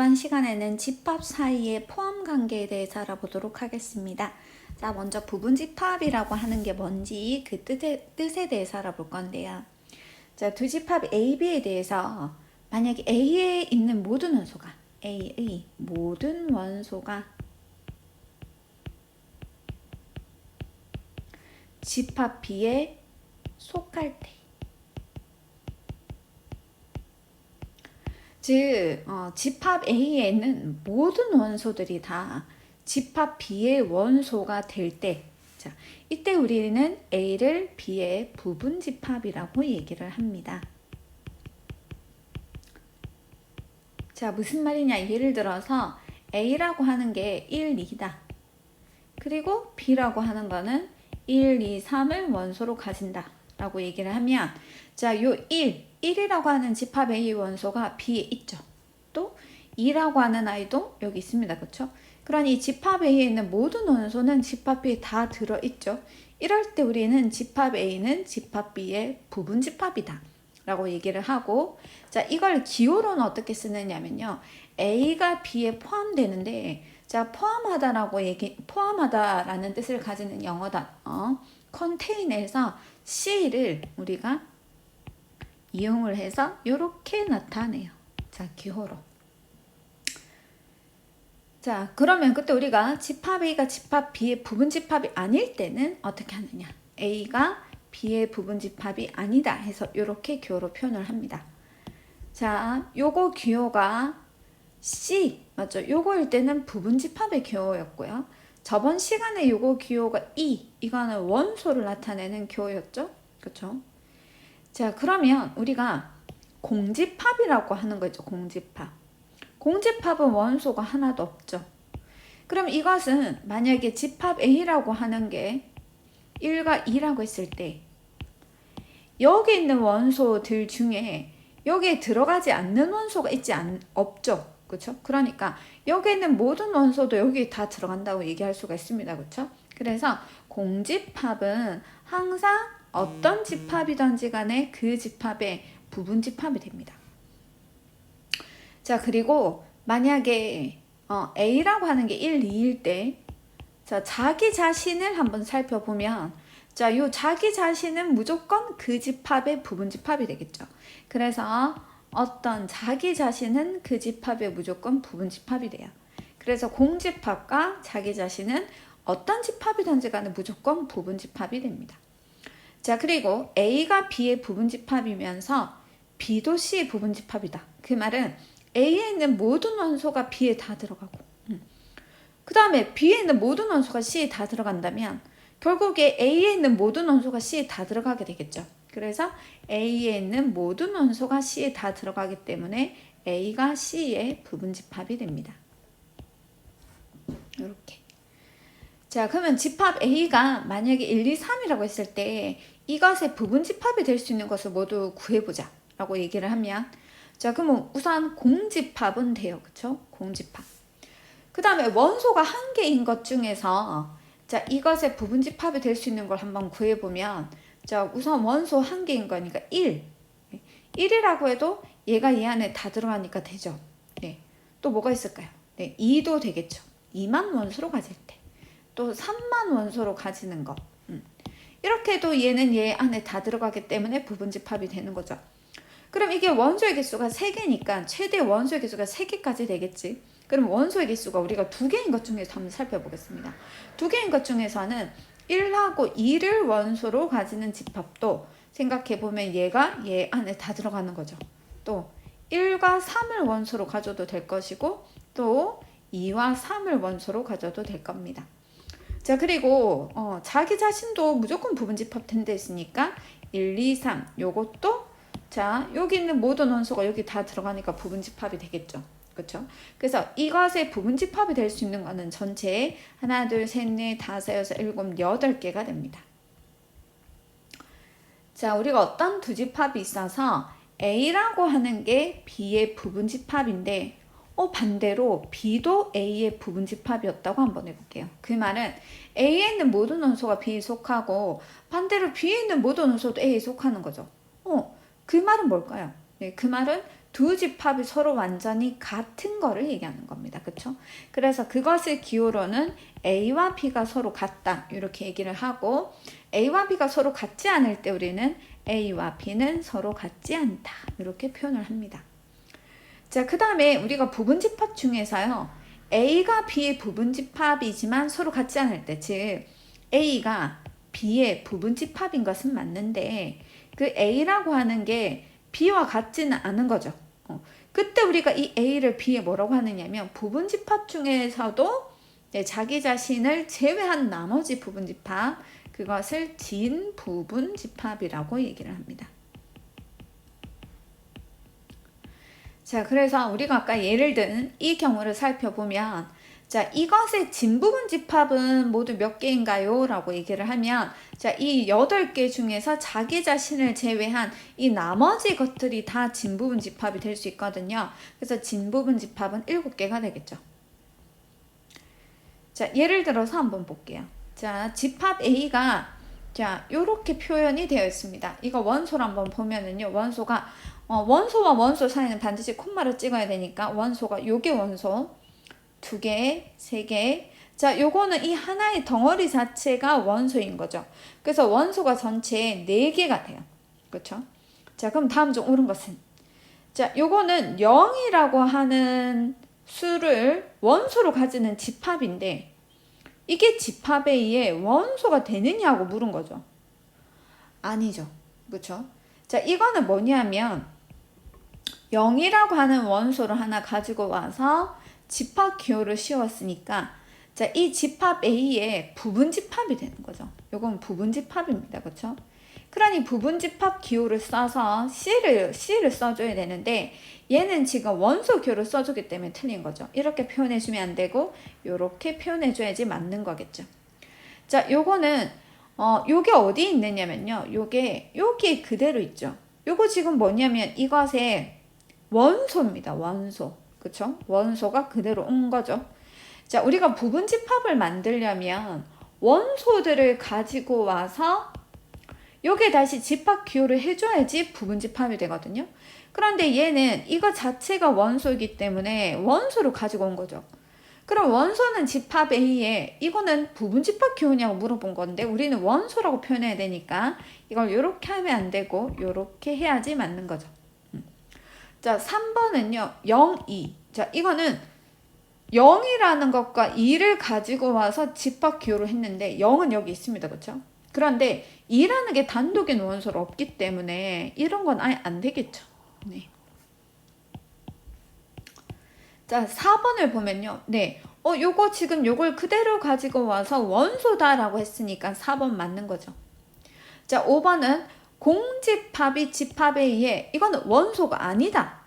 이번 시간에는 집합 사이의 포함 관계에 대해서 알아보도록 하겠습니다. 자, 먼저 부분 집합이라고 하는 게 뭔지 그 뜻에 대해서 알아볼 건데요. 자, 두 집합 A, B에 대해서 만약에 A에 있는 모든 원소가 A의 모든 원소가 집합 B에 속할 때, 즉 집합 A에는 모든 원소들이 다 집합 B의 원소가 될 때, 자, 이때 우리는 A를 B의 부분 집합이라고 얘기를 합니다. 자, 무슨 말이냐? 예를 들어서 A라고 하는 게 1, 2다. 그리고 B라고 하는 거는 1, 2, 3을 원소로 가진다 라고 얘기를 하면, 자, 요 1이라고 하는 집합 A 원소가 B에 있죠. 또 2라고 하는 아이도 여기 있습니다. 그렇죠? 그러니 집합 A에 있는 모든 원소는 집합 B에 다 들어있죠. 이럴 때 우리는 집합 A는 집합 B의 부분 집합이다 라고 얘기를 하고, 자, 이걸 기호로는 어떻게 쓰느냐면요, A가 B에 포함되는데, 자, 포함하다라는 뜻을 가지는 영어다. 컨테인에서 C를 우리가 이용을 해서 이렇게 나타내요. 자, 기호로. 자, 그러면 그때 우리가 집합 A가 집합 B의 부분 집합이 아닐 때는 어떻게 하느냐? A가 B의 부분 집합이 아니다 해서 이렇게 기호로 표현을 합니다. 자, 요거 기호가 C, 맞죠? 요거일 때는 부분 집합의 기호였고요. 저번 시간에 요거 기호가 E, 이거는 원소를 나타내는 기호였죠? 그렇죠? 자, 그러면 우리가 공집합이라고 하는 거 있죠. 공집합. 공집합은 원소가 하나도 없죠. 그럼 이것은 만약에 집합 A라고 하는 게 1과 2라고 했을 때, 여기 있는 원소들 중에 여기에 들어가지 않는 원소가 없죠. 그렇죠? 그러니까 여기 있는 모든 원소도 여기 다 들어간다고 얘기할 수가 있습니다. 그렇죠? 그래서 공집합은 항상 어떤 집합이든지 간에 그 집합의 부분 집합이 됩니다. 자, 그리고 만약에 A라고 하는 게 1, 2일 때, 자, 자기 자신을 한번 살펴보면, 자, 요 자기 자신은 무조건 그 집합의 부분 집합이 되겠죠. 그래서 어떤 자기 자신은 그 집합의 무조건 부분 집합이 돼요. 그래서 공집합과 자기 자신은 어떤 집합이든지 간에 무조건 부분 집합이 됩니다. 자, 그리고 A가 B의 부분 집합이면서 B도 C의 부분 집합이다. 그 말은 A에 있는 모든 원소가 B에 다 들어가고, 그 다음에 B에 있는 모든 원소가 C에 다 들어간다면 결국에 A에 있는 모든 원소가 C에 다 들어가게 되겠죠. 그래서 A에 있는 모든 원소가 C에 다 들어가기 때문에 A가 C의 부분 집합이 됩니다. 이렇게. 자, 그러면 집합 A가 만약에 1, 2, 3이라고 했을 때 이것의 부분 집합이 될 수 있는 것을 모두 구해보자 라고 얘기를 하면, 자, 그러면 우선 공집합은 돼요. 그쵸? 공집합. 그 다음에 원소가 한 개인 것 중에서, 자, 이것의 부분 집합이 될 수 있는 걸 한번 구해보면, 자, 우선 원소 한 개인 거니까 1이라고 해도 얘가 얘 안에 다 들어가니까 되죠. 네. 또 뭐가 있을까요? 네, 2도 되겠죠. 2만 원소로 가질 때. 또 3만 원소로 가지는 거. 이렇게 해도 얘는 얘 안에 다 들어가기 때문에 부분 집합이 되는 거죠. 그럼 이게 원소의 개수가 3개니까 최대 원소의 개수가 3개까지 되겠지. 그럼 원소의 개수가 우리가 2개인 것 중에서 한번 살펴보겠습니다. 2개인 것 중에서는 1하고 2를 원소로 가지는 집합도 생각해보면 얘가 얘 안에 다 들어가는 거죠. 또 1과 3을 원소로 가져도 될 것이고, 또 2와 3을 원소로 가져도 될 겁니다. 자, 그리고 자기 자신도 무조건 부분 집합 된다 했으니까 1, 2, 3 요것도, 자, 여기 있는 모든 원소가 여기 다 들어가니까 부분 집합이 되겠죠. 그렇죠? 그래서 이것의 부분 집합이 될 수 있는 거는 전체 하나, 둘, 셋, 넷, 다섯, 여섯, 일곱, 8개가 됩니다. 자, 우리가 어떤 두 집합이 있어서 A라고 하는 게 B의 부분 집합인데, 반대로 B도 A의 부분 집합이었다고 한번 해볼게요. 그 말은 A에 있는 모든 원소가 B에 속하고 반대로 B에 있는 모든 원소도 A에 속하는 거죠. 그 말은 뭘까요? 네, 그 말은 두 집합이 서로 완전히 같은 거를 얘기하는 겁니다. 그쵸? 그래서 그것을 기호로는 A와 B가 서로 같다 이렇게 얘기를 하고, A와 B가 서로 같지 않을 때 우리는 A와 B는 서로 같지 않다 이렇게 표현을 합니다. 자, 그 다음에 우리가 부분집합 중에서요, A가 B의 부분집합이지만 서로 같지 않을 때, 즉 A가 B의 부분집합인 것은 맞는데 그 A라고 하는 게 B와 같지는 않은 거죠. 그때 우리가 이 A를 B에 뭐라고 하느냐면 부분집합 중에서도 자기 자신을 제외한 나머지 부분집합, 그것을 진부분집합이라고 얘기를 합니다. 자, 그래서 우리가 아까 예를 든 이 경우를 살펴보면, 자, 이것의 진부분집합은 모두 몇 개인가요? 라고 얘기를 하면, 자, 이 8개 중에서 자기 자신을 제외한 이 나머지 것들이 다 진부분집합이 될 수 있거든요. 그래서 진부분집합은 7개가 되겠죠. 자, 예를 들어서 한번 볼게요. 자, 집합 A가 자, 요렇게 표현이 되어 있습니다. 이거 원소를 한번 보면은요, 원소가 원소와 원소 사이는 반드시 콤마를 찍어야 되니까 원소가 요게 원소 2개, 3개. 자, 요거는 이 하나의 덩어리 자체가 원소인 거죠. 그래서 원소가 전체 4개가 돼요. 그렇죠? 자, 그럼 다음 중 옳은 것은, 자, 요거는 0이라고 하는 수를 원소로 가지는 집합인데 이게 집합에 의해 원소가 되느냐고 물은 거죠. 아니죠. 그렇죠? 자, 이거는 뭐냐면 0이라고 하는 원소를 하나 가지고 와서 집합 기호를 씌웠으니까, 자, 이 집합 A의 부분집합이 되는 거죠. 요건 부분집합입니다. 그렇죠? 그러니 부분집합 기호를 써서 C를 써줘야 되는데 얘는 지금 원소 기호를 써주기 때문에 틀린 거죠. 이렇게 표현해주면 안 되고 요렇게 표현해줘야지 맞는 거겠죠. 자, 요거는 요게 어디 있느냐면요, 요게 여기 그대로 있죠. 요거 지금 뭐냐면 이것의 원소입니다. 원소. 그쵸? 원소가 그대로 온 거죠. 자, 우리가 부분집합을 만들려면 원소들을 가지고 와서 요게 다시 집합 기호를 해줘야지 부분집합이 되거든요. 그런데 얘는 이거 자체가 원소이기 때문에 원소를 가지고 온 거죠. 그럼 원소는 집합 A에 이거는 부분집합 기호냐고 물어본 건데 우리는 원소라고 표현해야 되니까 이걸 이렇게 하면 안 되고 이렇게 해야지 맞는 거죠. 자, 3번은요 0, 2. 자, 이거는 0이라는 것과 2를 가지고 와서 집합 기호를 했는데 0은 여기 있습니다. 그렇죠? 그런데 2라는 게 단독의 원소로 없기 때문에 이런 건 아예 안 되겠죠. 네. 자, 4번을 보면요. 네. 요거 지금 요걸 그대로 가지고 와서 원소다라고 했으니까 4번 맞는 거죠. 자, 5번은 공집합이 집합에 의해 이거는 원소가 아니다.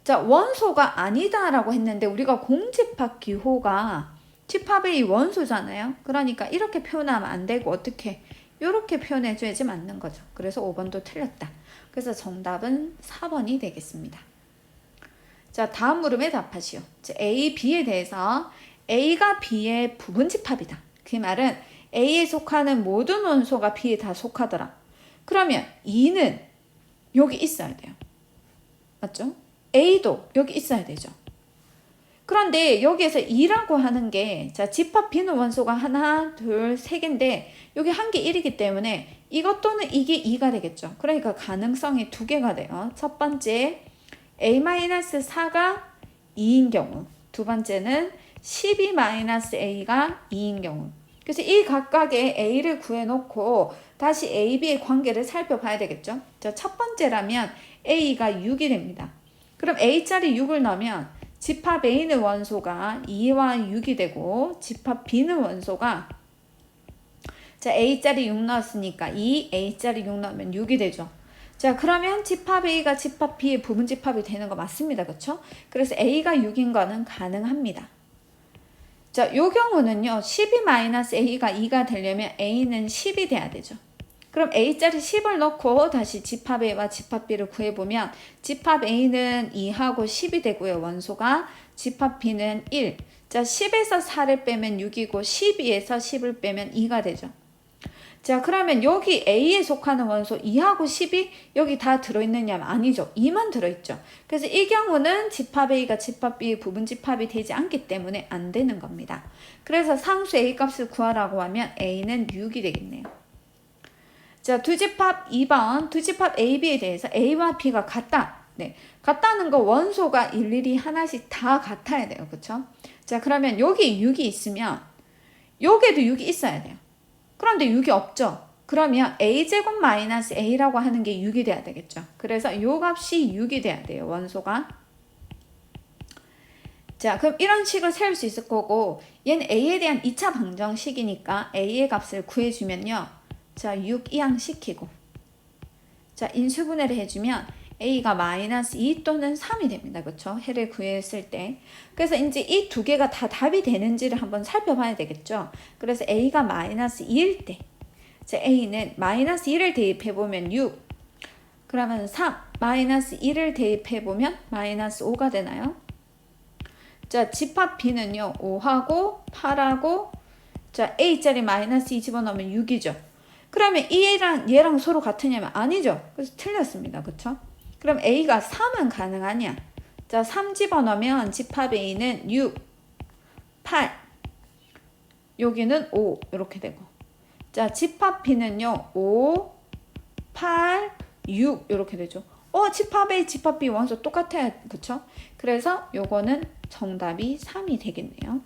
자, 원소가 아니다라고 했는데 우리가 공집합 기호가 집합의 원소잖아요. 그러니까 이렇게 표현하면 안 되고 어떻게 이렇게 표현해줘야지 맞는 거죠. 그래서 5번도 틀렸다. 그래서 정답은 4번이 되겠습니다. 자, 다음 물음에 답하시오. 자, A, B에 대해서 A가 B의 부분집합이다. 그 말은 A에 속하는 모든 원소가 B에 다 속하더라. 그러면 2는 여기 있어야 돼요. 맞죠? A도 여기 있어야 되죠. 그런데 여기에서 2라고 하는 게, 자, 집합 B는 원소가 하나, 둘, 세 개인데 여기 한 개 1이기 때문에 이것 또는 이게 2가 되겠죠. 그러니까 가능성이 2개가 돼요. 첫 번째 A-4가 2인 경우, 두 번째는 12-A가 2인 경우. 그래서 이 각각의 A를 구해놓고 다시 A, B의 관계를 살펴봐야 되겠죠. 자, 첫 번째라면 A가 6이 됩니다. 그럼 A짜리 6을 넣으면 집합 A는 원소가 2와 6이 되고 집합 B는 원소가, 자, A짜리 6 넣었으니까 2, A짜리 6 넣으면 6이 되죠. 자, 그러면 집합 A가 집합 B의 부분집합이 되는 거 맞습니다. 그렇죠? 그래서 A가 6인 거는 가능합니다. 자, 요 경우는요 12-A가 2가 되려면 A는 10이 돼야 되죠. 그럼 A짜리 10을 넣고 다시 집합 A와 집합 B를 구해보면 집합 A는 2하고 10이 되고요. 원소가 집합 B는 1. 자, 10에서 4를 빼면 6이고 12에서 10을 빼면 2가 되죠. 자, 그러면 여기 A에 속하는 원소 2하고 10이 여기 다 들어있느냐면 아니죠. 2만 들어있죠. 그래서 이 경우는 집합 A가 집합 B의 부분 집합이 되지 않기 때문에 안 되는 겁니다. 그래서 상수 A 값을 구하라고 하면 A는 6이 되겠네요. 자, 두집합 2번. 두집합 A, B에 대해서 A와 B가 같다. 네, 같다는 거 원소가 일일이 하나씩 다 같아야 돼요. 그쵸? 자, 그러면 여기 6이 있으면 여기에도 6이 있어야 돼요. 그런데 6이 없죠. 그러면 a제곱 마이너스 a라고 하는 게 6이 돼야 되겠죠. 그래서 이 값이 6이 돼야 돼요. 원소가. 자, 그럼 이런 식으로 세울 수 있을 거고 얘는 a에 대한 2차 방정식이니까 a의 값을 구해주면요. 자, 6 이항시키고 자, 인수분해를 해주면 a가 마이너스 2 또는 3이 됩니다. 그렇죠? 해를 구했을 때. 그래서 이제 이 두 개가 다 답이 되는지를 한번 살펴봐야 되겠죠. 그래서 a가 마이너스 2일 때 자, a는 마이너스 1을 대입해보면 6 그러면 3 마이너스 1을 대입해보면 마이너스 5가 되나요? 자, 집합 b는요 5하고 8하고 자, a짜리 마이너스 2 집어넣으면 6이죠. 그러면 얘랑 서로 같으냐면 아니죠. 그래서 틀렸습니다. 그쵸? 그럼 A가 3은 가능하냐? 자, 3 집어넣으면 집합 A는 6, 8, 여기는 5 이렇게 되고 자, 집합 B는요 5, 8, 6 이렇게 되죠. 집합 A, 집합 B 원소 똑같아요. 그쵸? 그래서 요거는 정답이 3이 되겠네요.